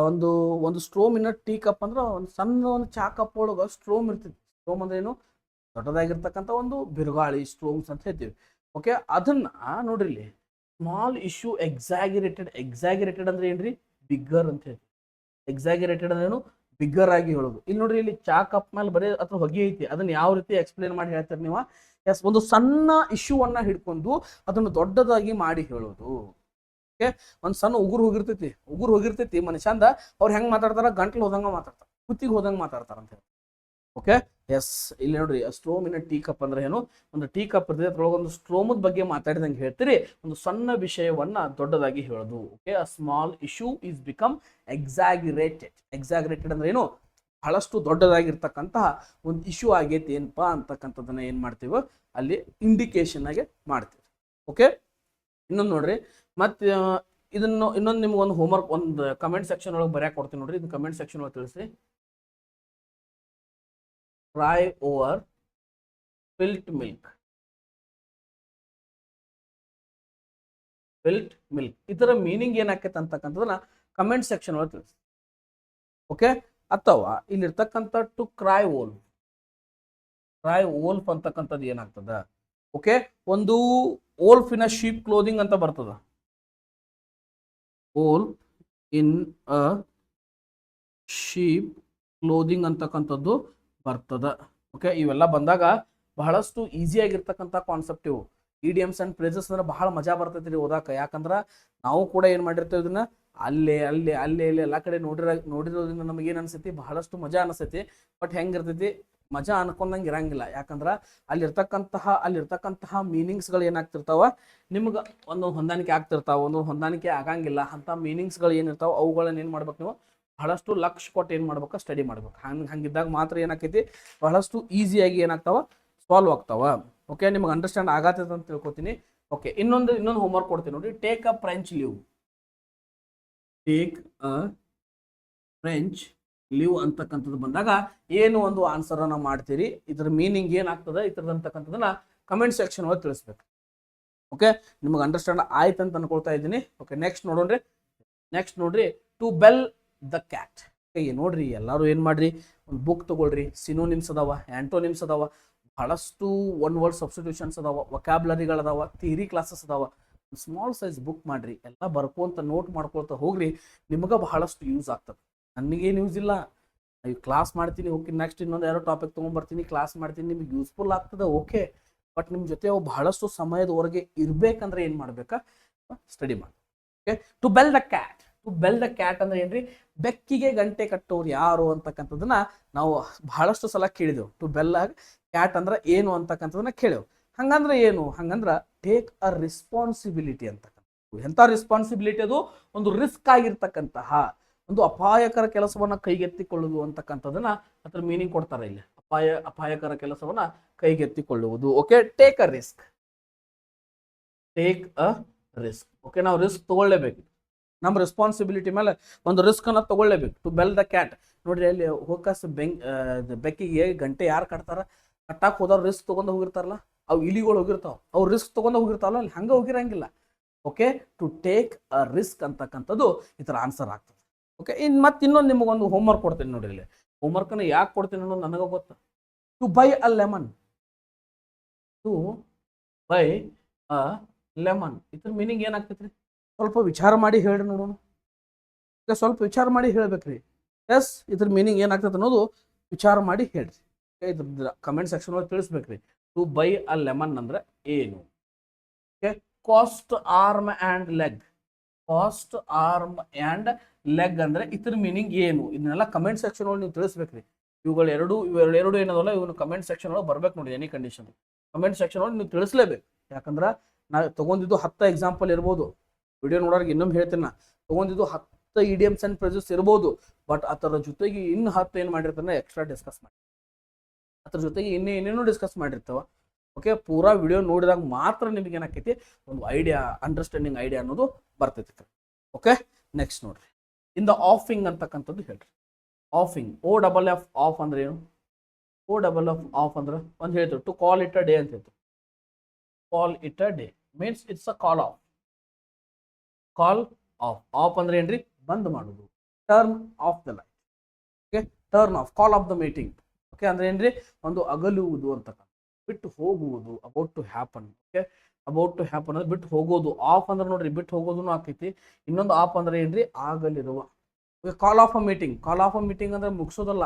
ಒಂದು ಒಂದು ಸ್ಟ್ರೋಮ್ ಇನ್ ಟೀ ಕಪ್ ಅಂದ್ರೆ ಒಂದು ಸಣ್ಣ ಒಂದು ಚಾ ಕಪ್ ಒಳಗೆ ಸ್ಟ್ರೋಮ್ ಇರ್ತೈತಿ. ಸ್ಟ್ರೋಮ್ ಅಂದ್ರೆ ಏನು? ದೊಡ್ಡದಾಗಿರ್ತಕ್ಕಂಥ ಒಂದು ಬಿರುಗಾಳಿ, ಸ್ಟ್ರೋಮ್ಸ್ ಅಂತ ಹೇಳ್ತೀವಿ. ಓಕೆ, ಅದನ್ನ ನೋಡ್ರಿ ಇಲ್ಲಿ ಸ್ಮಾಲ್ ಇಶ್ಯೂ ಎಕ್ಸಾಗಿರೇಟೆಡ್ ಅಂದ್ರೆ ಏನ್ರಿ? ಬಿಗ್ಗರ್ ಅಂತ ಹೇಳ್ತೀವಿ. ಎಕ್ಸಾಗಿರೇಟೆಡ್ ಅಂದ್ರೆ ಏನು? ಬಿಗ್ಗರ್ ಆಗಿ ಹೇಳೋದು. ಇಲ್ಲಿ ನೋಡ್ರಿ, ಇಲ್ಲಿ ಚಾ ಕಪ್ ಮೇಲೆ ಬರೀ ಅಥವಾ ಹೊಗೆ ಐತಿ, ಅದನ್ನ ಯಾವ ರೀತಿ ಎಕ್ಸ್ಪ್ಲೇನ್ ಮಾಡಿ ಹೇಳ್ತಾರೆ ನೀವು? ಎಸ್, ಒಂದು ಸಣ್ಣ ಇಶ್ಯೂ ಅನ್ನ ಹಿಡ್ಕೊಂಡು ಅದನ್ನು ದೊಡ್ಡದಾಗಿ ಮಾಡಿ ಹೇಳೋದು. ಓಕೆ, ಒಂದ್ ಸಣ್ಣ ಉಗುರು ಹೋಗಿರ್ತೈತಿ ಮನುಷ್ಯಂದ, ಅವ್ರು ಹೆಂಗ್ ಮಾತಾಡ್ತಾರ? ಗಂಟ್ಲು ಹೋದಂಗ ಮಾತಾಡ್ತಾರ, ಕುತ್ತಿಗೆ ಹೋದಂಗ ಮಾತಾಡ್ತಾರ ಅಂತ ಹೇಳಿ. ಓಕೆ, ಎಸ್, ಇಲ್ಲಿ ನೋಡ್ರಿ, ಸ್ಟ್ರೋಮ್ ಇನ್ ಟೀ ಕಪ್ ಅಂದ್ರೆ ಏನು? ಒಂದು ಟೀ ಕಪ್ ಇರ್ತದೆ, ಅದ್ರೊಳಗೆ ಒಂದು ಸ್ಟ್ರೋಮದ ಬಗ್ಗೆ ಮಾತಾಡಿದಂಗೆ ಹೇಳ್ತೀರಿ, ಒಂದು ಸಣ್ಣ ವಿಷಯವನ್ನ ದೊಡ್ಡದಾಗಿ ಹೇಳೋದು. Okay, a small issue is become exaggerated ಅಂದ್ರೆ ಏನು? ಬಹಳಷ್ಟು ದೊಡ್ಡದಾಗಿರ್ತಕ್ಕಂತಹ ಒಂದು ಇಶ್ಯೂ ಆಗೈತಿ ಏನಪ್ಪಾ ಅಂತಕ್ಕಂಥದ್ದನ್ನ ಏನ್ ಮಾಡ್ತೀವಿ ಅಲ್ಲಿ ಇಂಡಿಕೇಶನ್ ಆಗಿ ಮಾಡ್ತೀವಿ. ಓಕೆ, ಇನ್ನೊಂದು ನೋಡ್ರಿ, ಮತ್ತೆ ಇನ್ನೊಂದು ನಿಮ್ಗೆ ಒಂದು ಹೋಮ್ವರ್ಕ್ ಒಂದು ಕಮೆಂಟ್ ಸೆಕ್ಷನ್ ಒಳಗೆ ಬರ್ಯಾಕ್ ಕೊಡ್ತೀನಿ ನೋಡ್ರಿ. ಇದು ಕಮೆಂಟ್ ಸೆಕ್ಷನ್ ಒಳಗೆ ತಿಳಿಸಿ. Cry over spilt milk. ಇದರ ಮೀನಿಂಗ್ ಏನಾಕೈತೆ ಅಂತಕ್ಕಂಥದನ್ನ ಕಮೆಂಟ್ ಸೆಕ್ಷನ್ ಒಳಗೆ ತಿಳಿಸಿ. ಓಕೆ, ಅಥವಾ ಇಲ್ಲಿರ್ತಕ್ಕಂಥ ಟು ಕ್ರೈ ವೋಲ್ಫ್ ಅಂತಕ್ಕಂಥದ್ದು ಏನಾಗ್ತದ? ಓಕೆ, ಒಂದು ವೋಲ್ಫಿನ ಶೀಪ್ ಕ್ಲೋದಿಂಗ್ ಅಂತ ಬರ್ತದ. ವೋಲ್ಫ್ ಇನ್ ಅ ಶೀಪ್ ಕ್ಲೋದಿಂಗ್ ಅಂತಕ್ಕಂಥದ್ದು ಬರ್ತದ. ಓಕೆ, ಇವೆಲ್ಲ ಬಂದಾಗ ಬಹಳಷ್ಟು ಈಸಿ ಆಗಿರ್ತಕ್ಕಂಥ ಕಾನ್ಸೆಪ್ಟ್ ಇವು. ಇಡಿಯಮ್ಸ್ ಅಂಡ್ ಫ್ರೇಸಸ್ ಅಂದ್ರೆ ಬಹಳ ಮಜಾ ಬರ್ತೈತಿ ರೀ ಓದಾಕ. ಯಾಕಂದ್ರ ನಾವು ಕೂಡ ಏನ್ ಮಾಡಿರ್ತೇವೆ ಇದನ್ನ ಅಲ್ಲೇ ಎಲ್ಲ ಕಡೆ ನೋಡಿರೋದ್ರಿಂದ ನಮಗೆ ಏನ್ ಅನ್ಸೈತಿ? ಬಹಳಷ್ಟು ಮಜಾ ಅನಿಸ್ತೈತಿ. ಬಟ್ ಹೆಂಗಿರ್ತೈತಿ? ಮಜಾ ಅನ್ಕೊಂಡಂಗೆ ಇರಂಗಿಲ್ಲ. ಯಾಕಂದ್ರ ಅಲ್ಲಿರ್ತಕ್ಕಂತಹ ಮೀನಿಂಗ್ಸ್ಗಳು ಏನಾಗ್ತಿರ್ತಾವ, ನಿಮ್ಗೆ ಒಂದು ಹೊಂದಾಣಿಕೆ ಆಗ್ತಿರ್ತಾವ, ಒಂದು ಹೊಂದಾಣಿಕೆ ಆಗಂಗಿಲ್ಲ. ಅಂತ ಮೀನಿಂಗ್ಸ್ಗಳು ಏನಿರ್ತಾವ ಅವುಗಳನ್ನ ಏನ್ ಮಾಡ್ಬೇಕು ನೀವು? ಬಹಳಷ್ಟು ಲಕ್ಷ ಕೊಟ್ಟು ಏನ್ ಮಾಡ್ಬೇಕು? ಸ್ಟಡಿ ಮಾಡ್ಬೇಕು. ಹಂಗಿದ್ದಾಗ ಮಾತ್ರ ಏನಾಕೈತಿ? ಬಹಳಷ್ಟು ಈಸಿಯಾಗಿ ಏನಾಗ್ತಾವ? ಸಾಲ್ವ್ ಆಗ್ತಾವ. ಓಕೆ, ನಿಮ್ಗೆ ಅಂಡರ್ಸ್ಟ್ಯಾಂಡ್ ಆಗತ್ತದ ಅಂತ ತಿಳ್ಕೊತೀನಿ. ಓಕೆ, ಇನ್ನೊಂದು ಹೋಮ್ವರ್ಕ್ ಕೊಡ್ತೀನಿ ನೋಡಿ. ಟೇಕ್ ಅ ಫ್ರೆಂಚ್ ಲೀವ್ ಅಂತಕ್ಕಂಥದ್ದು ಬಂದಾಗ ಏನು ಒಂದು ಆನ್ಸರ್ ಅನ್ನ ಮಾಡ್ತೀರಿ, ಇದ್ರ ಮೀನಿಂಗ್ ಏನಾಗ್ತದೆ ಇದ್ರದಂತಕ್ಕಂಥದನ್ನ ಕಮೆಂಟ್ ಸೆಕ್ಷನ್ ಒಳಗೆ ತಿಳಿಸ್ಬೇಕು. ಓಕೆ, ನಿಮ್ಗೆ ಅಂಡರ್ಸ್ಟ್ಯಾಂಡ್ ಆಯ್ತು ಅಂತ ಅನ್ಕೊಳ್ತಾ ಇದ್ದೀನಿ. ಓಕೆ, ನೆಕ್ಸ್ಟ್ ನೋಡ್ರಿ ಟು ಬೆಲ್ ದ ಕ್ಯಾಟ್. ನೋಡ್ರಿ, ಎಲ್ಲರೂ ಏನ್ ಮಾಡ್ರಿ? ಒಂದು ಬುಕ್ ತಗೊಳ್ರಿ. ಸಿನೋನಿಮ್ಸ್ ಅದಾವ, ಆಂಟೋನಿಮ್ಸ್ ಅದಾವ, ಬಹಳಷ್ಟು ಒನ್ ವರ್ಡ್ ಸಬ್ಸ್ಟಿಟ್ಯೂಷನ್ಸ್ ಅದಾವ, ವೊಕ್ಯಾಬ್ಲರಿಗಳದಾವ, ಥಿಯರಿ ಕ್ಲಾಸಸ್ ಅದಾವ. ಸ್ಮಾಲ್ ಸೈಜ್ ಬುಕ್ ಮಾಡ್ರಿ, ಎಲ್ಲ ಬರ್ಕೊಂತ ನೋಟ್ ಮಾಡ್ಕೊಳ್ತಾ ಹೋಗ್ರಿ. ನಿಮ್ಗೆ ಬಹಳಷ್ಟು ಯೂಸ್ ಆಗ್ತದೆ. ನನಗೇನು ಯೂಸ್ ಇಲ್ಲ, ಕ್ಲಾಸ್ ಮಾಡ್ತೀನಿ, ಓಕೆ, ನೆಕ್ಸ್ಟ್ ಇನ್ನೊಂದು ಯಾರೋ ಟಾಪಿಕ್ ತೊಗೊಂಡ್ಬರ್ತೀನಿ, ಕ್ಲಾಸ್ ಮಾಡ್ತೀನಿ, ನಿಮ್ಗೆ ಯೂಸ್ಫುಲ್ ಆಗ್ತದೆ. ಓಕೆ, ಬಟ್ ನಿಮ್ಮ ಜೊತೆ ಅವು ಬಹಳಷ್ಟು ಸಮಯದವರೆಗೆ ಇರ್ಬೇಕಂದ್ರೆ ಏನು ಮಾಡ್ಬೇಕಾ? ಸ್ಟಡಿ ಮಾಡಿ. Okay, to bell the cat ಅಂದ್ರೆ ಏನ್ರಿ? ಬೆಕ್ಕಿಗೆ ಗಂಟೆ ಕಟ್ಟೋರು ಯಾರು ಅಂತಕ್ಕಂಥದ್ದನ್ನ ನಾವು ಬಹಳಷ್ಟು ಸಲ ಕೇಳಿದೆವು. ಟು ಬೆಲ್ ಕ್ಯಾಟ್ ಅಂದ್ರೆ ಏನು ಅಂತಕ್ಕಂಥದನ್ನ ಕೇಳೇವು. ಹಂಗಂದ್ರೆ ಏನು? ಹಂಗಂದ್ರ ಟೇಕ್ ಅ ರೆಸ್ಪಾನ್ಸಿಬಿಲಿಟಿ ಅಂತಕ್ಕಂಥದ್ದು. ಎಂಥ ರೆಸ್ಪಾನ್ಸಿಬಿಲಿಟಿ? ಅದು ಒಂದು ರಿಸ್ಕ್ ಆಗಿರ್ತಕ್ಕಂತಹ ಒಂದು ಅಪಾಯಕರ ಕೆಲಸವನ್ನ ಕೈಗೆತ್ತಿಕೊಳ್ಳುವುದು ಅಂತಕ್ಕಂಥದನ್ನ ಅದ್ರ ಮೀನಿಂಗ್ ಕೊಡ್ತಾರೆ ಇಲ್ಲಿ. ಅಪಾಯಕರ ಕೆಲಸವನ್ನ ಕೈಗೆತ್ತಿಕೊಳ್ಳುವುದು. Okay, take a risk. Okay, ನಾವು ರಿಸ್ಕ್ ತಗೊಳ್ಳೇಬೇಕು. ನಮ್ಮ ರೆಸ್ಪಾನ್ಸಿಬಿಲಿಟಿ ಮೇಲೆ ಒಂದು ರಿಸ್ಕ್ ಅನ್ನ ತಗೊಳ್ಳೇಬೇಕು. ಟು ಬೆಲ್ ದ ಕ್ಯಾಟ್ ನೋಡ್ರಿ, ಅಲ್ಲಿ ಹೋಗಸ್ ಬೆಕ್ಕಿಗೆ ಗಂಟೆ ಯಾರು ಕಟ್ತಾರ? ಕಟ್ಟಾಕ್ ಹೋದವ್ರು ರಿಸ್ಕ್ ತಗೊಂಡು ಹೋಗಿರ್ತಾರಲ್ಲ, ಅವು ಇಲಿಗಳು ಹೋಗಿರ್ತಾವ, ಅವು ರಿಸ್ಕ್ ತಗೊಂಡು ಹೋಗಿರ್ತಾವಲ್ಲ, ಅಲ್ಲಿ ಹಂಗ ಹೋಗಿರಂಗಿಲ್ಲ. Okay, to take a risk ಅಂತಕ್ಕಂಥದ್ದು ಇದರ ಆನ್ಸರ್ ಆಗ್ತದೆ. ಓಕೆ, ಇನ್ನೊಂದು ನಿಮಗೊಂದು ಹೋಮ್ವರ್ಕ್ ಕೊಡ್ತೀನಿ ನೋಡ್ರಿ. ಇಲ್ಲಿ ಹೋಮ್ವರ್ಕ್ನ ಯಾಕೆ ಕೊಡ್ತೀನಿ ಅನ್ನೋದು ನನಗೆ ಗೊತ್ತ. ಟು ಬೈ ಅ ಲೆಮನ್ ಇದ್ರ ಮೀನಿಂಗ್ ಏನಾಗ್ತೈತ್ರಿ? ಸ್ವಲ್ಪ ವಿಚಾರ ಮಾಡಿ ಹೇಳ್ರಿ ನೋಡೋಣ. ಸ್ವಲ್ಪ ವಿಚಾರ ಮಾಡಿ ಹೇಳ್ಬೇಕ್ರಿ. ಎಸ್, ಇದ್ರ ಮೀನಿಂಗ್ ಏನಾಗ್ತೈತೆ ಅನ್ನೋದು ವಿಚಾರ ಮಾಡಿ ಹೇಳ್ರಿ. ಇದ್ರ ಕಮೆಂಟ್ ಸೆಕ್ಷನ್ ಒಳಗೆ ತಿಳಿಸ್ಬೇಕ್ರಿ. ಟು ಬೈ ಅ ಲೆಮನ್ ಅಂದ್ರೆ ಏನು? Okay, cost arm and leg ಅಂದ್ರೆ ಇದ್ರ ಮೀನಿಂಗ್ ಏನು? ಇದನ್ನೆಲ್ಲ ಕಮೆಂಟ್ ಸೆಕ್ಷನ್ ಒಳಗೆ ನೀವು ತಿಳಿಸ್ಬೇಕ್ರಿ. ಇವೆರಡು ಏನದಲ್ಲ, ಇವನು ಕಮೆಂಟ್ ಸೆಕ್ಷನ್ ಒಳಗೆ ಬರ್ಬೇಕು ನೋಡಿ. ಎನಿ ಕಂಡೀಷನ್ ಕಮೆಂಟ್ ಸೆಕ್ಷನ್ ಒಳಗೆ ನೀವು ತಿಳಿಸ್ಲೇಬೇಕು. ಯಾಕಂದ್ರೆ ನಾ ತಗೊಂಡಿದ್ದು 10 ಎಕ್ಸಾಂಪಲ್ ಇರ್ಬೋದು. ವಿಡಿಯೋ ನೋಡೋರಿಗೆ ಇನ್ನೊಮ್ಮೆ ಹೇಳ್ತೀನಿ, ನಾ ತಗೊಂಡಿದ್ದು 10 ಇಡಿಯಮ್ಸ್ ಅಂಡ್ ಫ್ರೇಸಸ್ ಇರ್ಬೋದು. ಬಟ್ ಅದರ ಜೊತೆಗೆ ಇನ್ನು 10 ಏನು ಮಾಡಿರ್ತಾನೆ ಎಕ್ಸ್ಟ್ರಾ ಡಿಸ್ಕಸ್ ಮಾಡಿ, ಅದ್ರ ಜೊತೆಗೆ ಏನೇನೋ ಡಿಸ್ಕಸ್ ಮಾಡಿರ್ತಾವ. ಓಕೆ, ಪೂರಾ ವಿಡಿಯೋ ನೋಡಿದಾಗ ಮಾತ್ರ ನಿಮಗೆ ಏನಾಕೈತಿ ಒಂದು ಐಡಿಯಾ, ಅಂಡರ್ಸ್ಟ್ಯಾಂಡಿಂಗ್ ಐಡಿಯಾ ಅನ್ನೋದು ಬರ್ತೈತಿ. ಓಕೆ, ನೆಕ್ಸ್ಟ್ ನೋಡ್ರಿ, ಇನ್ ದ ಆಫಿಂಗ್ ಅಂತಕ್ಕಂಥದ್ದು ಹೇಳ್ರಿ. ಆಫಿಂಗ್, OFF ಆಫ್ ಅಂದ್ರೆ ಏನು? OFF ಆಫ್ ಅಂದ್ರೆ ಒಂದು ಹೇಳ್ತೀವಿ, to call it a day ಅಂತ ಹೇಳ್ತೀವಿ. Call it a day means it's a call off. Call off, off ಅಂದ್ರೆ ಏನ್ರಿ? ಬಂದ್ ಮಾಡುದು. Turn off the light. Okay, turn off, call off the meeting. Okay, ಅಂದ್ರೆ ಏನ್ರಿ? ಒಂದು ಅಗಲುವುದು ಅಂತಕ್ಕಂಥ, ಬಿಟ್ಟು ಹೋಗುವುದು, about to happen. Okay, about to happen ಅಂದ್ರೆ ಬಿಟ್ಟು ಹೋಗೋದು. ಆಫ್ ಅಂದ್ರೆ ನೋಡ್ರಿ ಬಿಟ್ಟು ಹೋಗೋದು ಆಕೈತಿ. ಇನ್ನೊಂದು ಆಫ್ ಅಂದ್ರೆ ಏನ್ರಿ? ಆಗಲಿರುವ. Call off a meeting, call off a meeting ಅಂದ್ರೆ ಮುಗಿಸೋದಲ್ಲ,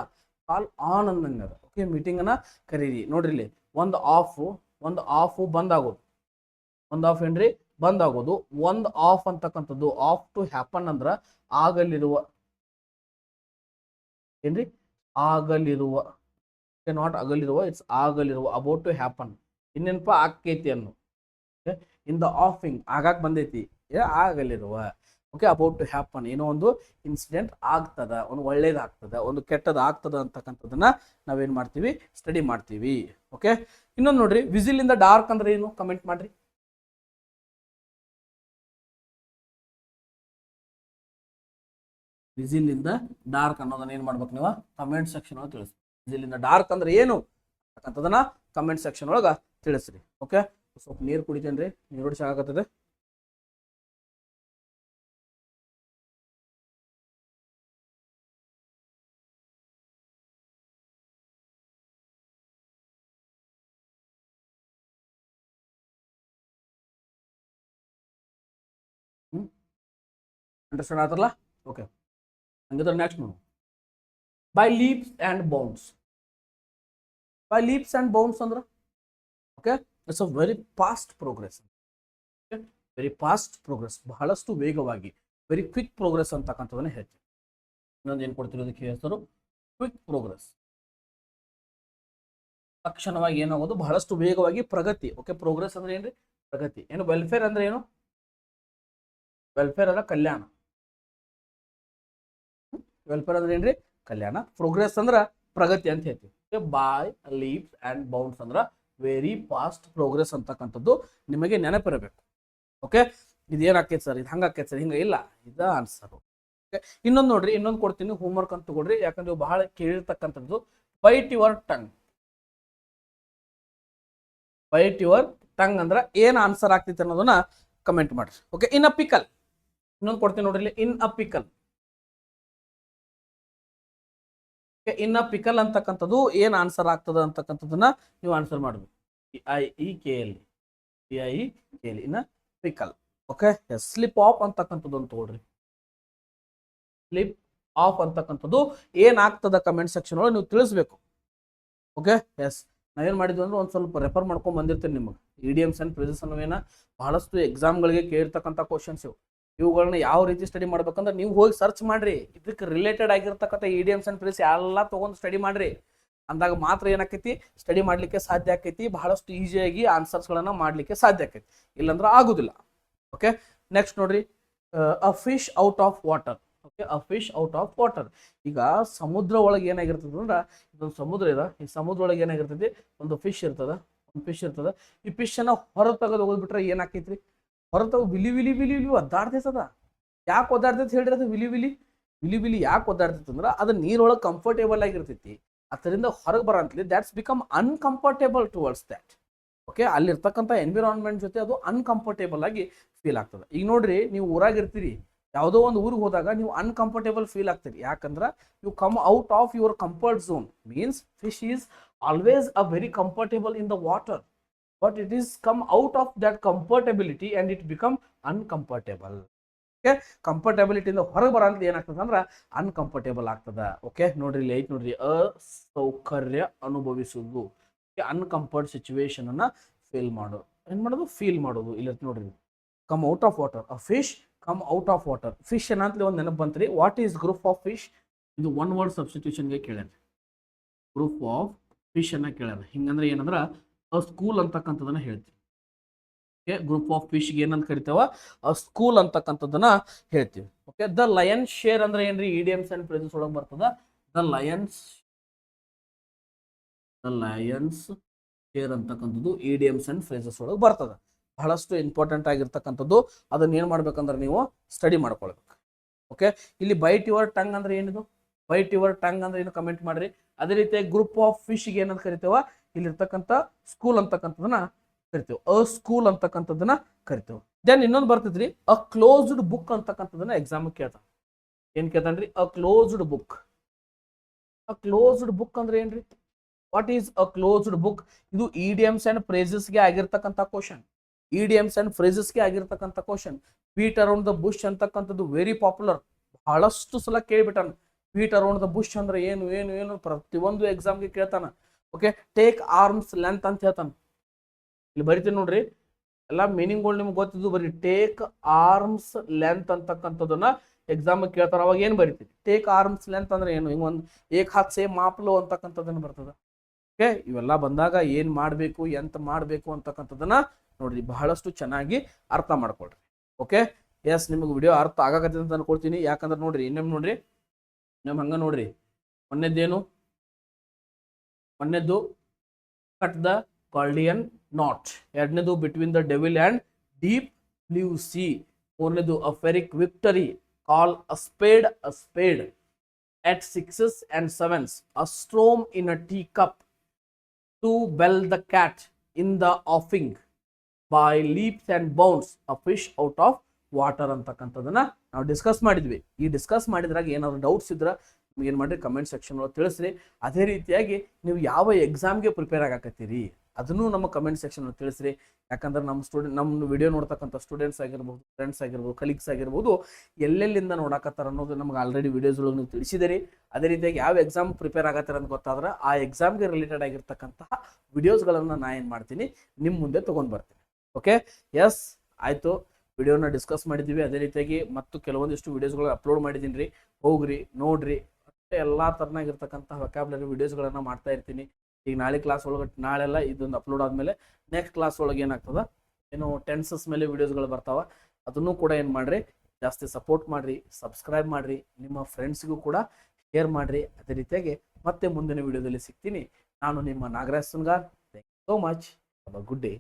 ಕಾಲ್ ಆನ್ ಅಂದಂಗ. ಓಕೆ, ಮೀಟಿಂಗ್ ಅನ್ನ ಕರೀರಿ. ನೋಡ್ರಿ ಇಲ್ಲಿ ಒಂದು ಆಫ್ ಬಂದ್ ಆಗೋದು. ಒಂದು ಆಫ್ ಏನ್ರಿ? ಬಂದ್ ಆಗೋದು. ಒಂದು ಆಫ್ ಅಂತಕ್ಕಂಥದ್ದು, ಆಫ್ ಟು ಹ್ಯಾಪನ್ ಅಂದ್ರ ಆಗಲಿರುವ ಏನ್ರಿ? ಆಗಲಿರುವ. ನಾಟ್ ಅಗಲಿರುವ, ಇಟ್ಸ್ ಆಗಲಿರುವ. ಅಬೌಟ್ ಟು ಹ್ಯಾಪನ್, ಇನ್ನೇನಪ್ಪ ಆಕೈತಿ ಅನ್ನು. ಇನ್ ದ ಆಫಿಂಗ್, ಆಗಾಕ್ ಬಂದೈತಿ, ಆಗಲಿರುವ. ಓಕೆ, ಅಬೌಟ್ ಟು ಹ್ಯಾಪನ್, ಏನೋ ಒಂದು ಇನ್ಸಿಡೆಂಟ್ ಆಗ್ತದ, ಒಂದು ಒಳ್ಳೇದಾಗ್ತದ, ಒಂದು ಕೆಟ್ಟದ ಆಗ್ತದ ಅಂತಕ್ಕಂಥದ್ದನ್ನ ನಾವೇನ್ ಮಾಡ್ತೀವಿ? ಸ್ಟಡಿ ಮಾಡ್ತೀವಿ. ಓಕೆ, ಇನ್ನೊಂದು ನೋಡ್ರಿ, ವಿಸಿಲ್ ಇನ್ ದ ಡಾರ್ಕ್ ಅಂದ್ರೆ ಏನು? ಕಮೆಂಟ್ ಮಾಡ್ರಿ. ವಿಸಿಲ್ ಇನ್ ದ ಡಾರ್ಕ್ ಅನ್ನೋದನ್ನ ಏನ್ ಮಾಡ್ಬೇಕು ನೀವು? ಕಮೆಂಟ್ ಸೆಕ್ಷನ್ ಒಳಗೆ ತಿಳಿಸ್ರಿ. ವಿಸಿಲ್ ಇನ್ ದ ಡಾರ್ಕ್ ಅಂದ್ರೆ ಏನು ಅಂತಕ್ಕಂಥದನ್ನ ಕಮೆಂಟ್ ಸೆಕ್ಷನ್ ಒಳಗ ತಿಳಿಸ್ರಿ. ಓಕೆ, ಸ್ವಲ್ಪ ನೀರು ಕುಡಿತೇನ್ರಿ, ನೀರು ಸಾಕಾಗ್ತದೆ. ಅಂಡರ್ಸ್ಟ್ಯಾಂಡ್ ಆತಲ್ಲ? ಓಕೆ, ಹಂಗಿದ್ರೆ ನೆಕ್ಸ್ಟ್ ನೋಡು, by leaps and bounds. By leaps and bounds ಅಂದ್ರೆ okay, it's a very fast progress. Very fast progress, ಬಹಳಷ್ಟು ವೇಗವಾಗಿ, ವೆರಿ ಕ್ವಿಕ್ ಪ್ರೋಗ್ರೆಸ್ ಅಂತಕ್ಕಂಥದನ್ನ ಹೇಳ್ತೀವಿ. ಇನ್ನೊಂದು ಏನು ಕೊಡ್ತಿರೋದಕ್ಕೆ ಹೆಸರು ಕ್ವಿಕ್ ಪ್ರೋಗ್ರೆಸ್. ತಕ್ಷಣವಾಗಿ ಏನಾಗೋದು? ಬಹಳಷ್ಟು ವೇಗವಾಗಿ ಪ್ರಗತಿ. ಓಕೆ, ಪ್ರೋಗ್ರೆಸ್ ಅಂದ್ರೆ ಏನ್ರಿ? ಪ್ರಗತಿ. ಏನು ವೆಲ್ಫೇರ್ ಅಂದ್ರೆ ಏನು? ವೆಲ್ಫೇರ್ ಅಂದ್ರೆ ಕಲ್ಯಾಣ. ವೆಲ್ಫೇರ್ ಅಂದ್ರೆ ಏನ್ರಿ? ಕಲ್ಯಾಣ. ಪ್ರೋಗ್ರೆಸ್ ಅಂದ್ರ ಪ್ರಗತಿ ಅಂತ ಹೇಳ್ತೀವಿ. ಬೈ ಲೀಪ್ಸ್ ಅಂಡ್ ಬೌಂಡ್ಸ್ ಅಂದ್ರ ವೆರಿ ಫಾಸ್ಟ್ ಪ್ರೋಗ್ರೆಸ್ ಅಂತಕ್ಕಂಥದ್ದು ನಿಮಗೆ ನೆನಪಿರಬೇಕು. Okay, ಇದೇನಾಕೈತಿ sir? ಇದು ಹಂಗಾಕೈತಿ ಸರ್? ಹಿಂಗ ಇಲ್ಲ, ಇದ ಆನ್ಸರ್. ಓಕೆ, ಇನ್ನೊಂದು ನೋಡ್ರಿ, ಇನ್ನೊಂದು ಕೊಡ್ತೀನಿ, ಹೋಮ್ವರ್ಕ್ ಅಂತ ತಗೊಳ್ರಿ, ಯಾಕಂದ್ರೆ ಬಹಳ ಕೇಳಿರ್ತಕ್ಕಂಥದ್ದು. Bite your tongue. Bite your tongue ಅಂದ್ರ ಏನ್ ಆನ್ಸರ್ ಆಗ್ತೈತಿ ಅನ್ನೋದನ್ನ ಕಮೆಂಟ್ ಮಾಡ್ರಿ. Okay, in a pickle. ಇನ್ನೊಂದು ಕೊಡ್ತೀನಿ ನೋಡ್ರಿ, ಇನ್ a pickle. In a pickle ಅಂತಕ್ಕಂಥದ್ದು ಏನ್ ಆನ್ಸರ್ ಆಗ್ತದ ಅಂತಕ್ಕಂಥದ್ದನ್ನ ನೀವು ಆನ್ಸರ್ ಮಾಡಬೇಕು. PIEKL, in a pickle. Okay, slip of ಅಂತಕ್ಕಂಥದ್ದು ಅಂತ ತಗೊಳ್ರಿ. ಸ್ಲಿಪ್ ಆಫ್ ಅಂತಕ್ಕಂಥದ್ದು ಏನ್ ಆಗ್ತದ ಕಮೆಂಟ್ ಸೆಕ್ಷನ್ ಒಳಗೆ ನೀವು ತಿಳಿಸ್ಬೇಕು. ಓಕೆ, ಎಸ್, ನಾವೇನ್ ಮಾಡಿದ್ವಿ ಅಂದ್ರೆ ಒಂದು ಸ್ವಲ್ಪ ರೆಫರ್ ಮಾಡ್ಕೊಂಡ್ ಬಂದಿರ್ತೀನಿ ನಿಮಗೆ. ಇಡಿಯಮ್ಸ್ ಅಂಡ್ ಫ್ರೇಸಸ್ ಅನ್ನೋವೇನ ಬಹಳಷ್ಟು ಎಕ್ಸಾಮ್ಗಳಿಗೆ ಕೇಳಿರ್ತಕ್ಕಂಥ ಕ್ವಶನ್ಸ್ ಇವುಗಳನ್ನ ಯಾವ ರೀತಿ ಸ್ಟಡಿ ಮಾಡ್ಬೇಕಂದ್ರೆ ನೀವು ಹೋಗಿ ಸರ್ಚ್ ಮಾಡ್ರಿ. ಇದಕ್ಕೆ ರಿಲೇಟೆಡ್ ಆಗಿರ್ತಕ್ಕಂಥ ಇಡಿಯಮ್ಸ್ ಅಂಡ್ ಫ್ರೇಸ್ ಎಲ್ಲ ತಗೊಂಡು ಸ್ಟಡಿ ಮಾಡ್ರಿ. ಅಂದಾಗ ಮಾತ್ರ ಏನಾಕೈತಿ? ಸ್ಟಡಿ ಮಾಡ್ಲಿಕ್ಕೆ ಸಾಧ್ಯ ಆಕೈತಿ. ಬಹಳಷ್ಟು ಈಸಿಯಾಗಿ ಆನ್ಸರ್ಸ್ಗಳನ್ನ ಮಾಡ್ಲಿಕ್ಕೆ ಸಾಧ್ಯ ಆಕೈತಿ, ಇಲ್ಲಾಂದ್ರೆ ಆಗುದಿಲ್ಲ. ಓಕೆ, ನೆಕ್ಸ್ಟ್ ನೋಡ್ರಿ, ಅ fish out of water. Okay, a fish out of water. ಈಗ ಸಮುದ್ರ ಒಳಗೆ ಏನಾಗಿರ್ತದ ಅಂದ್ರೆ, ಇದೊಂದು ಸಮುದ್ರ ಇದೆ. ಈ ಸಮುದ್ರ ಒಳಗೆ ಏನಾಗಿರ್ತೈತಿ? ಒಂದು ಫಿಶ್ ಇರ್ತದ. ಈ ಫಿಶ್ ಅನ್ನ ಹೊರ ತೆಗೆದು ಹೋಗ್ಬಿಟ್ರೆ ಏನಾಕೈತ್ರಿ? ಹೊರತಾಗ ವಿಲಿ ವಿಲಿ ವಿಲಿ ವಿಲಿ ಒದ್ದಾಡ್ತೈತದ. ಯಾಕೆ ಒದ್ದಾಡ್ತೈತಿ ಹೇಳ್ರಿ? ಅದು ವಿಲಿ ವಿಲಿ ವಿಲಿ ವಿಲಿ ಯಾಕೆ ಒದ್ದಾಡ್ತೈತಿ ಅಂದ್ರೆ ಅದು ನೀರೊಳಗೆ ಕಂಫರ್ಟೇಬಲ್ ಆಗಿರ್ತೈತಿ. ಅದರಿಂದ ಹೊರಗೆ ಬರಂತಲಿ that's become uncomfortable towards that. Okay, ಅಲ್ಲಿರ್ತಕ್ಕಂಥ ಎನ್ವಿರಾನ್ಮೆಂಟ್ ಜೊತೆ ಅದು ಅನ್ಕಂಫರ್ಟೇಬಲ್ ಆಗಿ ಫೀಲ್ ಆಗ್ತದೆ. ಈಗ ನೋಡ್ರಿ, ನೀವು ಊರಾಗಿರ್ತೀರಿ, ಯಾವುದೋ ಒಂದು ಊರಿಗೆ ಹೋದಾಗ ನೀವು ಅನ್ಕಂಫರ್ಟೇಬಲ್ ಫೀಲ್ ಆಗ್ತೀರಿ. ಯಾಕಂದ್ರೆ you come out of your comfort zone. Means fish is always a very comfortable in the water, but it is come out of that comfortability and it become uncomfortable. Okay, comfortability ಇಂದ ಹೊರಗೆ ಬರಂತ ಏನಾಗ್ತದೆ ಅಂದ್ರೆ ಅನ್ಕಂಫರ್ಟೇಬಲ್ ಆಗ್ತದ. ಓಕೆ, ನೋಡ್ರಿ ಇಲ್ಲಿ ಐತ್ ನೋಡ್ರಿ, ಅಸೌಕರ್ಯ ಅನುಭವಿಸುವುದು. ಅನ್ಕಂಫರ್ಟ್ ಸಿಚುವೇಶನ್ ಅನ್ನ ಫೀಲ್ ಮಾಡೋದು ಇಲ್ಲಿ ನೋಡ್ರಿ. Come out of water, a fish come out of water. Fish ಏನಂತಲೇ ಒಂದು ನೆನಪು ಬಂತ್ರಿ. What is group of fish? ಇದು ಒನ್ ವರ್ಡ್ ಸಬ್ಸ್ಟಿಟ್ಯೂಷನ್ಗೆ ಕೇಳ್ಯಾರ. ಗ್ರೂಪ್ ಆಫ್ ಫಿಶ್ ಅನ್ನ ಕೇಳ್ಯಾರ. ಹಿಂಗಂದ್ರೆ ಏನಂದ್ರ ಸ್ಕೂಲ್ ಅಂತಕ್ಕಂಥದನ್ನ ಹೇಳ್ತೀವಿ. ಓಕೆ, ಗ್ರೂಪ್ ಆಫ್ ಫಿಶ್ಗೆ ಏನಂತ ಕರಿತೇವ? ಸ್ಕೂಲ್ ಅಂತಕ್ಕಂಥದ್ದನ್ನ ಹೇಳ್ತೀವಿ. ಓಕೆ, ದ ಲಯನ್ಸ್ ಶೇರ್ ಅಂದ್ರೆ ಏನ್ರಿ? ಇಡಿಯಮ್ಸ್ ಅಂಡ್ ಫ್ರೇಸಸ್ ಒಳಗೆ ಬರ್ತದ. ದ ಲಯನ್ಸ್ ಶೇರ್ ಅಂತಕ್ಕಂಥದ್ದು ಇಡಿಯಮ್ಸ್ ಅಂಡ್ ಫ್ರೇಸಸ್ ಒಳಗೆ ಬರ್ತದೆ. ಬಹಳಷ್ಟು ಇಂಪಾರ್ಟೆಂಟ್ ಆಗಿರ್ತಕ್ಕಂಥದ್ದು. ಅದನ್ನ ಏನ್ ಮಾಡ್ಬೇಕಂದ್ರೆ ನೀವು ಸ್ಟಡಿ ಮಾಡ್ಕೊಳ್ಬೇಕು. ಓಕೆ, ಇಲ್ಲಿ ಬೈಟ್ ಯುವರ್ ಟಂಗ್ ಅಂದ್ರೆ ಏನಿದು? ಬೈಟ್ ಯುವರ್ ಟಂಗ್ ಅಂದ್ರೆ ಏನು ಕಮೆಂಟ್ ಮಾಡ್ರಿ. ಅದೇ ರೀತಿ ಗ್ರೂಪ್ ಆಫ್ ಫಿಶ್ಗೆ ಏನಂತ ಕರಿತೇವ? ಇಲ್ಲಿರ್ತಕ್ಕಂಥ ಸ್ಕೂಲ್ ಅಂತಕ್ಕಂಥದನ್ನ ಕರಿತೇವೆ. ಅ ಸ್ಕೂಲ್ ಅಂತಕ್ಕಂಥದ್ದನ್ನ ಕರಿತೇವೆ. ದೆನ್ ಇನ್ನೊಂದು ಬರ್ತೈತ್ರಿ, ಅ ಕ್ಲೋಸ್ಡ್ ಬುಕ್ ಅಂತಕ್ಕಂಥದನ್ನ ಎಕ್ಸಾಮ್ ಕೇಳ್ತಾನ. ಏನ್ ಕೇಳ್ತಾನ್ರಿ? A closed book. A closed book ಅಂದ್ರೆ ಏನ್ರಿ? What is a closed book? ಇದು ಇಡಿಯಮ್ಸ್ ಅಂಡ್ ಫ್ರೇಸಸ್ಗೆ ಆಗಿರ್ತಕ್ಕಂಥ ಕ್ವಶನ್. ಇಡಿಯಮ್ಸ್ ಅಂಡ್ ಫ್ರೇಸಸ್ಗೆ ಆಗಿರ್ತಕ್ಕಂಥ question. Beat around the bush ಅಂತಕ್ಕಂಥದ್ದು ವೆರಿ ಪಾಪ್ಯುಲರ್. ಬಹಳಷ್ಟು ಸಲ ಕೇಳ್ಬಿಟ್ಟಾನ. ಬೀಟ್ ಅರೌಂಡ್ ದ ಬುಷ್ ಅಂದ್ರೆ ಏನು ಏನು ಏನು ಪ್ರತಿಯೊಂದು ಎಕ್ಸಾಮ್ಗೆ ಕೇಳ್ತಾನ. ಓಕೆ, ಟೇಕ್ ಆರ್ಮ್ಸ್ ಲೆಂತ್ ಅಂತ ಹೇಳ್ತಾನ. ಇಲ್ಲಿ ಬರಿತೀನಿ ನೋಡ್ರಿ, ಎಲ್ಲ ಮೀನಿಂಗ್ಗಳು ನಿಮ್ಗೆ ಗೊತ್ತಿದ್ದು. ಬರೀ ಟೇಕ್ ಆರ್ಮ್ಸ್ ಲೆಂತ್ ಅಂತಕ್ಕಂಥದನ್ನ ಎಕ್ಸಾಮ್ ಕೇಳ್ತಾರ. ಅವಾಗ ಏನ್ ಬರಿತೀವಿ? ಟೇಕ್ ಆರ್ಮ್ಸ್ ಲೆಂತ್ ಅಂದ್ರೆ ಏನು? ಹಿಂಗ ಒಂದು ಏಕ್ ಹಾತ್ ಸೇ ಮಾಪ್ಲು ಅಂತಕ್ಕಂಥದ್ದನ್ನ ಬರ್ತದ. ಓಕೆ, ಇವೆಲ್ಲ ಬಂದಾಗ ಏನ್ ಮಾಡ್ಬೇಕು, ಎಂತ ಮಾಡ್ಬೇಕು ಅಂತಕ್ಕಂಥದ್ದನ್ನ ನೋಡ್ರಿ ಬಹಳಷ್ಟು ಚೆನ್ನಾಗಿ ಅರ್ಥ ಮಾಡ್ಕೊಳ್ರಿ. ಓಕೆ, ಎಸ್, ನಿಮಗೆ ವಿಡಿಯೋ ಅರ್ಥ ಆಗಕತ್ತಿದೆ ಅಂತ ಅನ್ಕೊಳ್ತೀನಿ. ಯಾಕಂದ್ರೆ ನೋಡ್ರಿ, ಇನ್ನೊಮ್ಮೆ ನೋಡ್ರಿ, ಹಂಗ ನೋಡ್ರಿ. ಮೊನ್ನೆದ್ದೇನು? ಮೊನ್ನೆದ್ದು ಕಟ್ ದ ಕಾರ್ಡಿಯನ್ ನಾಟ್. ಎರಡನೇದು between the devil and deep blue sea. ಮೂರನೇದು a Pyrrhic victory. Call a spade a spade. at 6s and 7s, a storm in a teacup, to bell the cat in the offing, by leaps and bounds, a fish out of water ಅಂತಕ್ಕಂಥದನ್ನ ನಾವು ಡಿಸ್ಕಸ್ ಮಾಡಿದ್ವಿ. ಈ ಡಿಸ್ಕಸ್ ಮಾಡಿದ್ರಾಗ ಏನಾದ್ರು ಡೌಟ್ಸ್ ಇದ್ರೆ ಏನು ಮಾಡ್ರಿ, ಕಮೆಂಟ್ ಸೆಕ್ಷನ್ ಒಳಗೆ ತಿಳಿಸ್ರಿ. ಅದೇ ರೀತಿಯಾಗಿ ನೀವು ಯಾವ ಎಕ್ಸಾಮ್ಗೆ ಪ್ರಿಪೇರ್ ಆಗಕತ್ತೀರಿ ಅದನ್ನು ನಮ್ಮ ಕಮೆಂಟ್ ಸೆಕ್ಷನ್ ತಿಳಿಸ್ರಿ. ಯಾಕಂದ್ರೆ ನಮ್ಮ ವಿಡಿಯೋ ನೋಡ್ತಕ್ಕಂಥ ಸ್ಟೂಡೆಂಟ್ಸ್ ಆಗಿರ್ಬೋದು, ಫ್ರೆಂಡ್ಸ್ ಆಗಿರ್ಬೋದು, ಕಲೀಗ್ಸ್ ಆಗಿರ್ಬೋದು, ಎಲ್ಲೆಲ್ಲಿಂದ ನೋಡಕತ್ತಾರ ಅನ್ನೋದು ನಮ್ಗೆ ಆಲ್ರೆಡಿ ವಿಡಿಯೋಸ್ ಒಳಗೆ ನೀವು ತಿಳಿಸಿದಿರಿ. ಅದೇ ರೀತಿಯಾಗಿ ಯಾವ ಎಕ್ಸಾಮ್ ಪ್ರಿಪೇರ್ ಆಗತ್ತಾರ ಅಂತ ಗೊತ್ತಾದ್ರೆ ಆ ಎಕ್ಸಾಮ್ಗೆ ರಿಲೇಟೆಡ್ ಆಗಿರ್ತಕ್ಕಂತಹ ವಿಡಿಯೋಸ್ಗಳನ್ನು ನಾ ಏನು ಮಾಡ್ತೀನಿ, ನಿಮ್ಮ ಮುಂದೆ ತೊಗೊಂಡು ಬರ್ತೀನಿ. ಓಕೆ, ಎಸ್, ಆಯಿತು. ವಿಡಿಯೋನ ಡಿಸ್ಕಸ್ ಮಾಡಿದ್ದೀವಿ. ಅದೇ ರೀತಿಯಾಗಿ ಮತ್ತು ಕೆಲವೊಂದಿಷ್ಟು ವಿಡಿಯೋಸ್ಗಳು ಅಪ್ಲೋಡ್ ಮಾಡಿದ್ದೀನಿ ರೀ, ಹೋಗ್ರಿ ನೋಡ್ರಿ. ಎಲ್ಲ ಥರನಾಗಿರ್ತಕ್ಕಂಥ ವೊಕ್ಯಾಬ್ಯುಲರಿ ವಿಡಿಯೋಸ್ಗಳನ್ನು ಮಾಡ್ತಾ ಇರ್ತೀನಿ. ಈಗ ನಾಳೆ ಕ್ಲಾಸ್ ಒಳಗೆ, ನಾಳೆಲ್ಲ ಇದೊಂದು ಅಪ್ಲೋಡ್ ಆದಮೇಲೆ ನೆಕ್ಸ್ಟ್ ಕ್ಲಾಸ್ ಒಳಗೆ ಏನಾಗ್ತದ, ಏನು ಟೆನ್ಸಸ್ ಮೇಲೆ ವಿಡಿಯೋಸ್ಗಳು ಬರ್ತಾವ. ಅದನ್ನು ಕೂಡ ಏನು ಮಾಡ್ರಿ, ಜಾಸ್ತಿ ಸಪೋರ್ಟ್ ಮಾಡಿರಿ, ಸಬ್ಸ್ಕ್ರೈಬ್ ಮಾಡಿರಿ, ನಿಮ್ಮ ಫ್ರೆಂಡ್ಸ್ಗೂ ಕೂಡ ಶೇರ್ ಮಾಡಿರಿ. ಅದೇ ರೀತಿಯಾಗಿ ಮತ್ತೆ ಮುಂದಿನ ವಿಡಿಯೋದಲ್ಲಿ ಸಿಗ್ತೀನಿ. ನಾನು ನಿಮ್ಮ Nagaraj Sungar. Thank you so much. Have a good day.